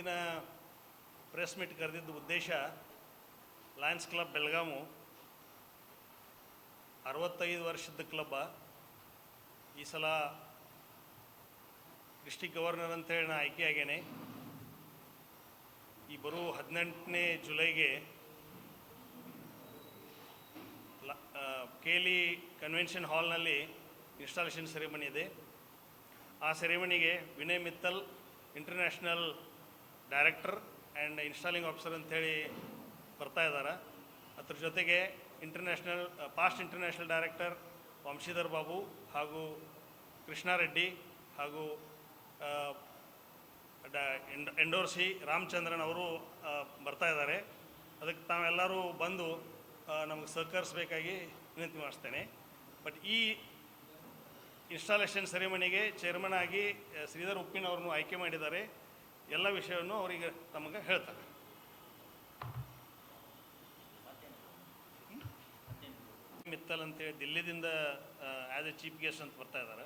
ಇವತ್ತಿನ press meet ಕರೆದಿದ್ದ ಉದ್ದೇಶ ಲಯನ್ಸ್ ಕ್ಲಬ್ ಬೆಳಗಾಮು 65 ವರ್ಷದ ಕ್ಲಬ್ಬ. ಈ ಸಲ ಡಿಸ್ಟಿಕ್ ಗವರ್ನರ್ ಅಂತೇಳಿ ನಾನು ಆಯ್ಕೆ ಆಗೇನೆ. ಈ ಬರೋ 18ನೇ ಜುಲೈಗೆ ಕೇಲಿ ಕನ್ವೆನ್ಷನ್ ಹಾಲ್ನಲ್ಲಿ ಇನ್ಸ್ಟಾಲೇಷನ್ ಸೆರೆಮನಿ ಇದೆ. ಆ ಸೆರೆಮನಿಗೆ Vinay Mittal international director and installing officer ಅಂಥೇಳಿ ಬರ್ತಾ ಇದ್ದಾರೆ. ಅದ್ರ ಜೊತೆಗೆ past international director Vamshidhar Babu ಹಾಗೂ ಕೃಷ್ಣಾರೆಡ್ಡಿ ಹಾಗೂ ಎಂಡೋರ್ಸಿ ರಾಮಚಂದ್ರನ್ ಅವರು ಬರ್ತಾ ಇದ್ದಾರೆ. ಅದಕ್ಕೆ ತಾವೆಲ್ಲರೂ ಬಂದು ನಮಗೆ ಸಹಕರಿಸಬೇಕಾಗಿ ವಿನಂತಿ ಮಾಡಿಸ್ತೇನೆ. ಬಟ್ ಈ ಇನ್ಸ್ಟಾಲೇಷನ್ ಸೆರೆಮನಿಗೆ ಚೇರ್ಮನ್ ಆಗಿ ಶ್ರೀಧರ್ ಉಪ್ಪಿನವ್ರನ್ನು ಆಯ್ಕೆ ಮಾಡಿದ್ದಾರೆ. ಎಲ್ಲ ವಿಷಯವನ್ನು ಅವರಿಗೆ ತಮಗೆ ಹೇಳ್ತಾರೆ. ಮಿತ್ತಲ್ ಅಂತೇಳಿ ದಿಲ್ಲಿದಿಂದ ಆ್ಯಸ್ ಎ ಚೀಫ್ ಗೆಸ್ಟ್ ಅಂತ ಬರ್ತಾ ಇದ್ದಾರೆ.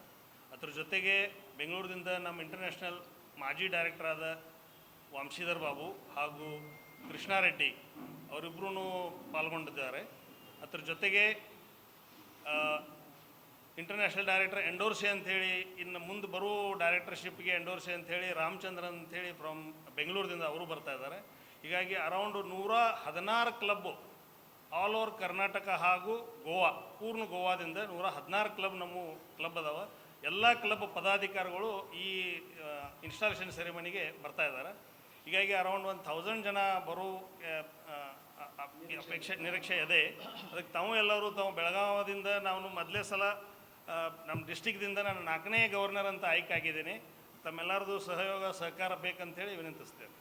ಅದ್ರ ಜೊತೆಗೆ ಬೆಂಗಳೂರಿನಿಂದ ನಮ್ಮ ಇಂಟರ್ನ್ಯಾಷನಲ್ ಮಾಜಿ ಡೈರೆಕ್ಟರ್ ಆದ ವಂಶೀಧರ್ ಬಾಬು ಹಾಗೂ ಕೃಷ್ಣಾರೆಡ್ಡಿ ಅವರಿಬ್ಬರೂ ಪಾಲ್ಗೊಂಡಿದ್ದಾರೆ. ಅದ್ರ ಜೊತೆಗೆ ಇಂಟರ್ನ್ಯಾಷನಲ್ ಡೈರೆಕ್ಟರ್ ಎಂಡೋರ್ಸಿ ಅಂಥೇಳಿ ಇನ್ನು ಮುಂದೆ ಬರೋ ಡೈರೆಕ್ಟರ್ಶಿಪ್ಗೆ ಎಂಡೋರ್ಸಿ ಅಂಥೇಳಿ ರಾಮಚಂದ್ರನ್ ಅಂಥೇಳಿ ಫ್ರಮ್ ಬೆಂಗಳೂರಿನಿಂದ ಅವರು ಬರ್ತಾ ಇದ್ದಾರೆ. ಹೀಗಾಗಿ around 116 club all over Karnataka ಹಾಗೂ ಗೋವಾ, ಪೂರ್ಣ ಗೋವಾದಿಂದ 116 ಕ್ಲಬ್ ನಮ್ಮ ಕ್ಲಬ್ ಅದಾವ. ಎಲ್ಲ ಕ್ಲಬ್ ಪದಾಧಿಕಾರಿಗಳು ಈ ಇನ್ಸ್ಟಾಲೇಷನ್ ಸೆರೆಮನಿಗೆ ಬರ್ತಾ ಇದ್ದಾರೆ. ಹೀಗಾಗಿ ಅರೌಂಡ್ 1000 ಜನ ಬರೋ ನಿರೀಕ್ಷೆ ಇದೆ. ಅದಕ್ಕೆ ಎಲ್ಲರೂ ಬೆಳಗಾವದಿಂದ ನಾವು ಮೊದಲೇ ಸಲ ನಮ್ಮ ಡಿಸ್ಟಿಕ್ದಿಂದ ನಾನು 4ನೇ ಗವರ್ನರ್ ಅಂತ ಆಯ್ಕೆ ಆಗಿದ್ದೀನಿ. ತಮ್ಮೆಲ್ಲರದು ಸಹಕಾರ ಬೇಕಂತೇಳಿ ವಿನಂತಿಸ್ತೇನೆ.